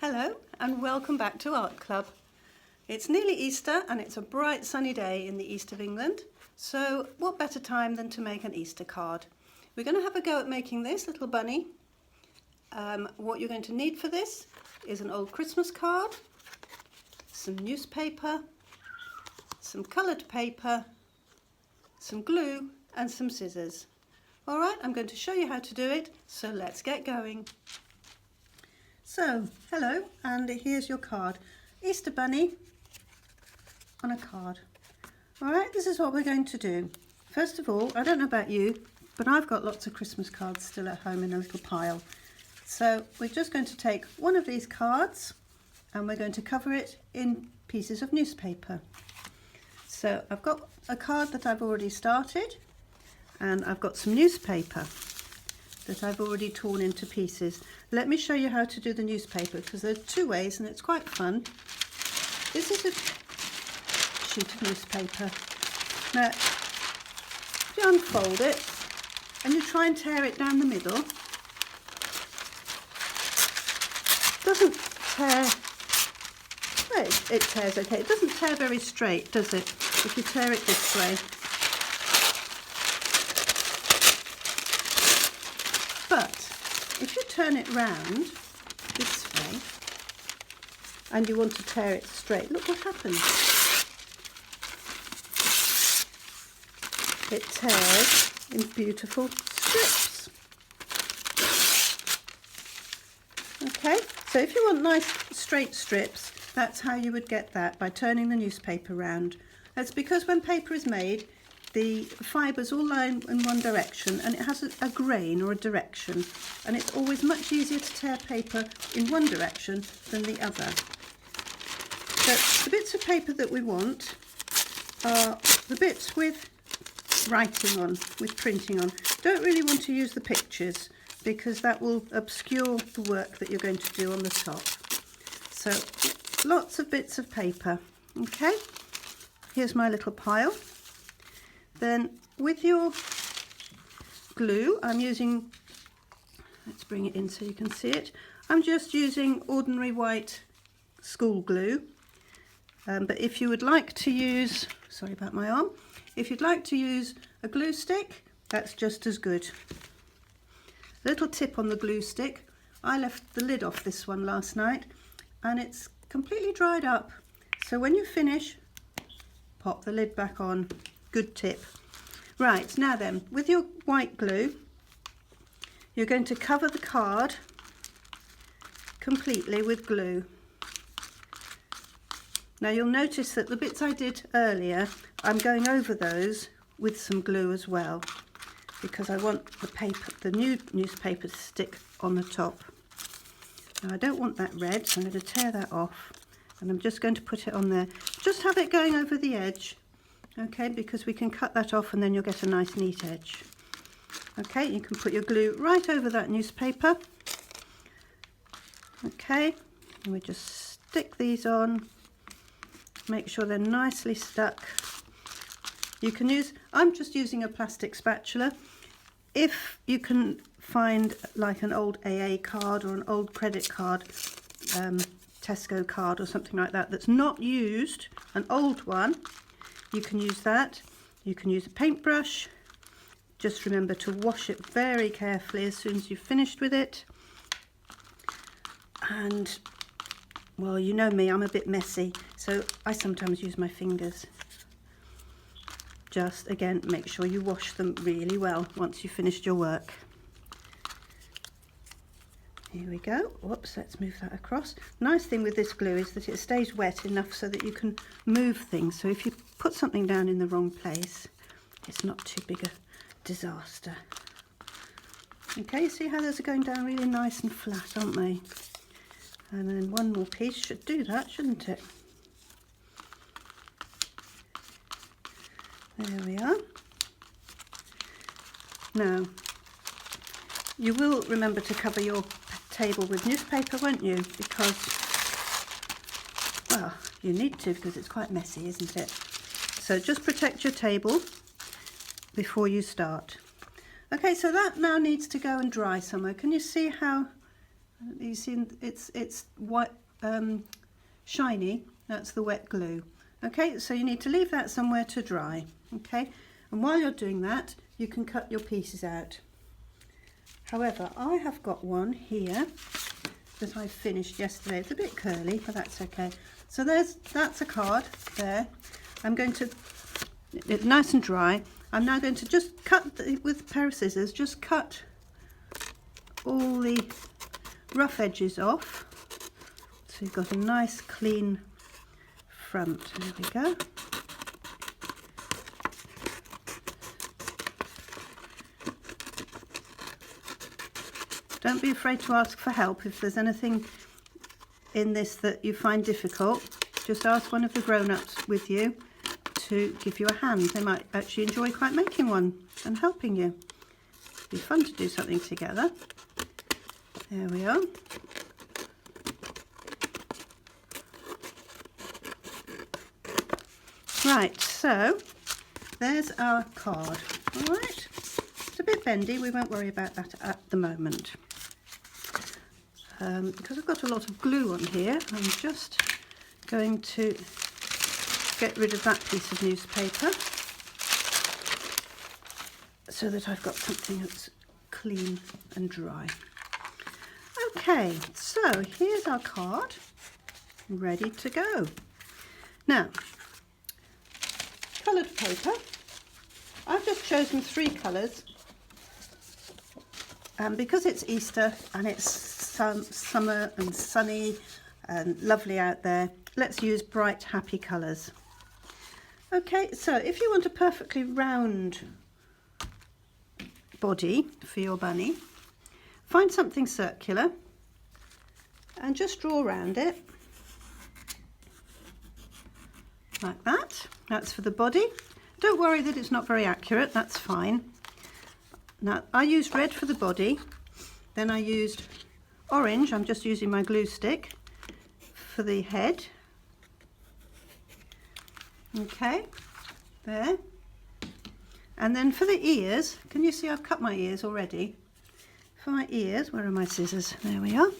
Hello and welcome back to Art Club. It's nearly Easter and it's a bright sunny day in the east of England, so what better time than to make an Easter card. We're going to have a go at making this little bunny. What you're going to need for this is an old Christmas card, some newspaper, some coloured paper, some glue and some scissors. Alright, I'm going to show you how to do it, so let's get going. So, hello, and here's your card. Easter bunny on a card. Alright, this is what we're going to do. First of all, I don't know about you, but I've got lots of Christmas cards still at home in a little pile. So we're just going to take one of these cards and we're going to cover it in pieces of newspaper. So I've got a card that I've already started, and I've got some newspaper that I've already torn into pieces. Let me show you how to do the newspaper, because there are two ways and it's quite fun. This is a sheet of newspaper. Now, if you unfold it and you try and tear it down the middle, it doesn't tear, well, it tears okay. It doesn't tear very straight, does it, if you tear it this way? But if you turn it round this way and you want to tear it straight, look what happens. It tears in beautiful strips. Okay, so if you want nice straight strips, that's how you would get that, by turning the newspaper round. That's because when paper is made, the fibres all lie in one direction, and it has a grain or a direction, and it's always much easier to tear paper in one direction than the other. So the bits of paper that we want are the bits with writing on, with printing on. Don't really want to use the pictures because that will obscure the work that you're going to do on the top. So lots of bits of paper. Okay, here's my little pile. Then with your glue, I'm using, let's bring it in so you can see it, I'm just using ordinary white school glue, but if you would like to use, sorry about my arm, if you'd like to use a glue stick, that's just as good. Little tip on the glue stick, I left the lid off this one last night and it's completely dried up, so when you finish, pop the lid back on. Good tip. Right, now then, with your white glue, you're going to cover the card completely with glue. Now you'll notice that the bits I did earlier, I'm going over those with some glue as well, because I want the paper, the new newspaper, to stick on the top. Now I don't want that red, so I'm going to tear that off, and I'm just going to put it on there. Just have it going over the edge. Okay, because we can cut that off and then you'll get a nice neat edge. Okay, you can put your glue right over that newspaper. Okay, and we just stick these on, make sure they're nicely stuck. You can use, I'm just using a plastic spatula. If you can find like an old AA card or an old credit card, Tesco card or something like that, that's not used, an old one, you can use that. You can use a paintbrush. Just remember to wash it very carefully as soon as you've finished with it. And, well, you know me, I'm a bit messy, so I sometimes use my fingers. Just, again, make sure you wash them really well once you've finished your work. Here we go. Whoops, let's move that across. Nice thing with this glue is that it stays wet enough so that you can move things. So if you put something down in the wrong place, it's not too big a disaster. Okay, you see how those are going down really nice and flat, aren't they? And then one more piece should do that, shouldn't it? There we are. Now, you will remember to cover your table with newspaper, won't you? Because, well, you need to, because it's quite messy, isn't it? So just protect your table before you start. Okay, so that now needs to go and dry somewhere. Can you see how You see it's white, shiny. That's the wet glue. Okay, so you need to leave that somewhere to dry. Okay, and while you're doing that, you can cut your pieces out. However, I have got one here that I finished yesterday. It's a bit curly, but that's okay. So that's a card there. I'm going to, it's nice and dry. I'm now going to just cut with a pair of scissors, just cut all the rough edges off. So you've got a nice clean front. There we go. Don't be afraid to ask for help if there's anything in this that you find difficult. Just ask one of the grown-ups with you to give you a hand. They might actually enjoy quite making one and helping you. It'd be fun to do something together. There we are. Right, so there's our card. All right, it's a bit bendy. We won't worry about that at the moment. Because I've got a lot of glue on here, I'm just going to get rid of that piece of newspaper so that I've got something that's clean and dry. Okay, so here's our card, ready to go. Now, coloured paper. I've just chosen 3 colours, and because it's Easter and it's summer and sunny and lovely out there, let's use bright, happy colours. Okay, so if you want a perfectly round body for your bunny, find something circular and just draw around it like that. That's for the body. Don't worry that it's not very accurate, that's fine. Now I used red for the body, then I used orange, I'm just using my glue stick, for the head. Okay, there. And then for the ears, can you see I've cut my ears already? For my ears, where are my scissors? There we are.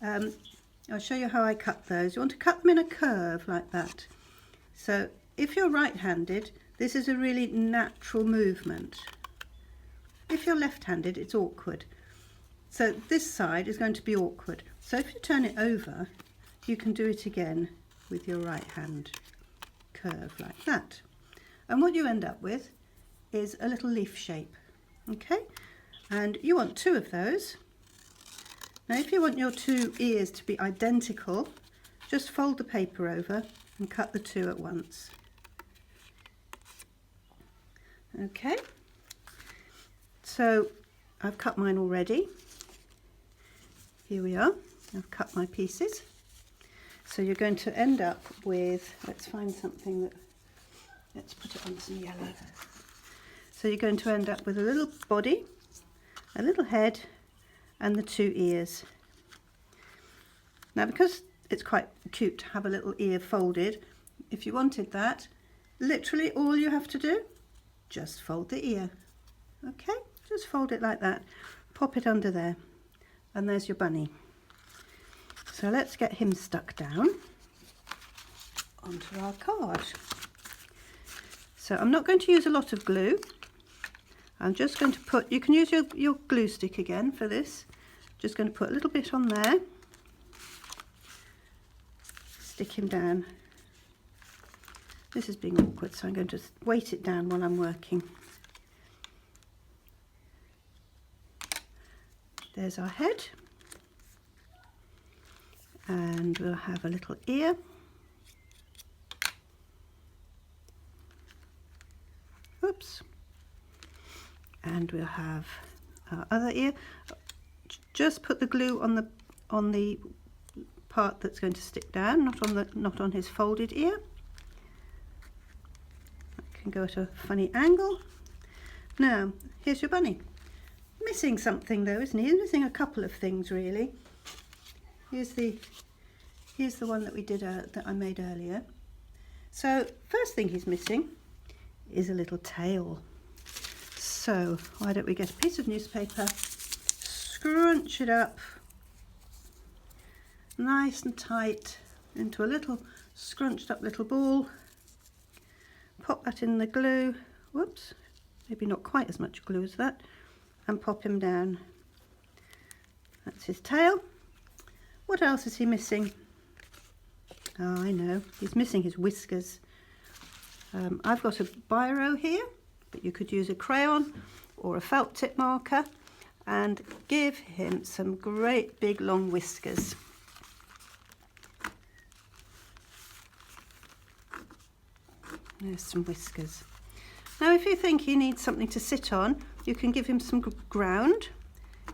I'll show you how I cut those. You want to cut them in a curve like that. So if you're right-handed, this is a really natural movement. If you're left-handed, it's awkward. So this side is going to be awkward. So if you turn it over, you can do it again with your right hand. Curve like that. And what you end up with is a little leaf shape. Okay? And you want 2 of those. Now if you want your 2 ears to be identical, just fold the paper over and cut the 2 at once. Okay? So I've cut mine already. Here we are. I've cut my pieces. So you're going to end up with, let's find something that, let's put it on some yellow. So you're going to end up with a little body, a little head, and the 2 ears. Now because it's quite cute to have a little ear folded, if you wanted that, literally all you have to do, just fold the ear. Okay, just fold it like that, pop it under there, and there's your bunny. So let's get him stuck down onto our card. So I'm not going to use a lot of glue. I'm just going to put, you can use your glue stick again for this. Just going to put a little bit on there. Stick him down. This is being awkward, so I'm going to weight it down while I'm working. There's our head. And we'll have a little ear. Oops. And we'll have our other ear. Just put the glue on the part that's going to stick down, not on his folded ear. That can go at a funny angle. Now, here's your bunny. Missing something though, isn't he? He's missing a couple of things really. Here's the one that we did that I made earlier. So first thing he's missing is a little tail. So why don't we get a piece of newspaper, scrunch it up nice and tight into a little scrunched up little ball. Pop that in the glue. Whoops, maybe not quite as much glue as that. And pop him down. That's his tail. What else is he missing? Oh, I know, he's missing his whiskers. I've got a biro here, but you could use a crayon or a felt tip marker and give him some great big long whiskers. There's some whiskers. Now if you think he needs something to sit on, you can give him some ground,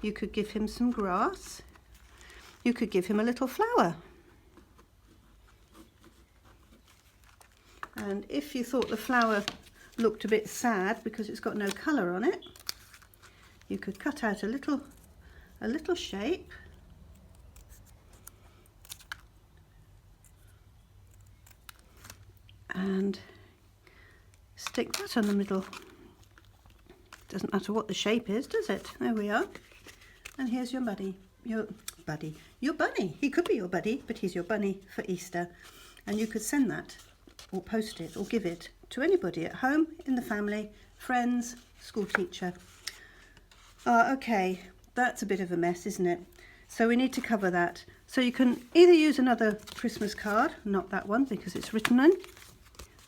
you could give him some grass, you could give him a little flower. And if you thought the flower looked a bit sad because it's got no colour on it, you could cut out a little shape and stick that on the middle. Doesn't matter what the shape is, does it? There we are. And here's your bunny. Your bunny. He could be your buddy, but he's your bunny for Easter. And you could send that or post it or give it to anybody at home, in the family, friends, school teacher. Okay, that's a bit of a mess, isn't it? So we need to cover that. So you can either use another Christmas card, not that one because it's written in.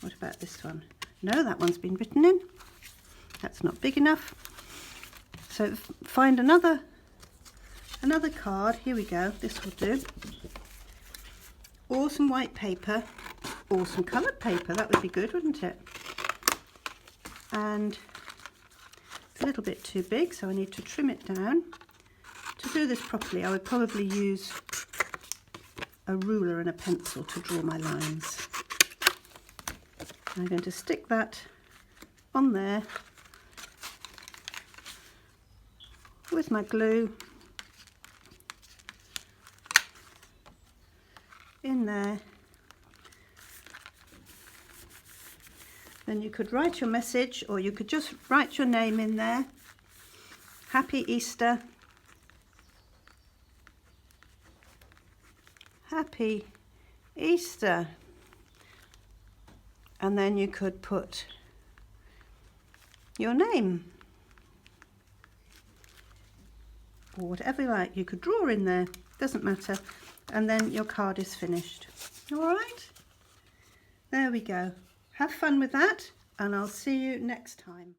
What about this one? No, that one's been written in. That's not big enough. So find another card. Here we go. This will do. Or some white paper, or some coloured paper. That would be good, wouldn't it? And it's a little bit too big, so I need to trim it down. To do this properly, I would probably use a ruler and a pencil to draw my lines. I'm going to stick that on there with my glue in there. Then you could write your message, or you could just write your name in there. Happy Easter. Happy Easter. And then you could put your name or whatever you like. You could draw in there, doesn't matter. And then your card is finished. All right, there we go. Have fun with that, and I'll see you next time.